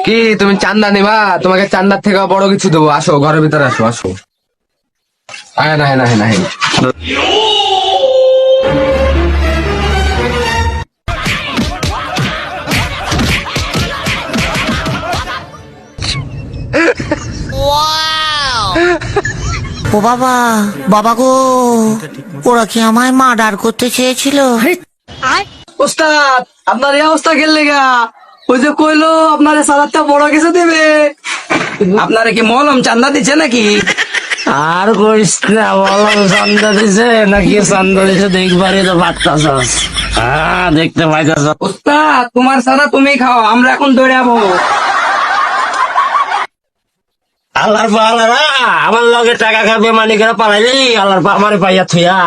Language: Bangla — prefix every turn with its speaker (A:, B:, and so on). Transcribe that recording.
A: কি তুমি চান্দা নিবা? তোমাকে চান্দার থেকে বড় কিছু দেবো। আসো, ঘরের ভিতরে আসো, আসো। হ্যাঁ না, হ্যাঁ না, হ্যাঁ না, হ্যাঁ।
B: ও বাবা, বাবা গো, ওরা কি আমায় মার্ডার করতে চেয়েছিল?
C: ওস্তাদ, আপনার এই অবস্থা খেললে গা? ওই যে কইলো আপনার সালাদটা বড় কিছু দেবে। আপনারা কি মলম চান্দা দিচ্ছে নাকি?
D: আর কইস না, বললাম চান্দা দিছে নাকি চান্দা দিছে দেখবারই তো পারতাছস। হ্যাঁ, দেখতে পাইতাছ।
C: ওস্তাদ, তোমার সারা তুমি খাও, আমরা এখন দৌড়াবো।
D: আল্লাহর পাহাড়া আমার লগে টাকা খাবে মানি করে পালাইলি, আল্লাহর আমারে পাইয়া থুয়া।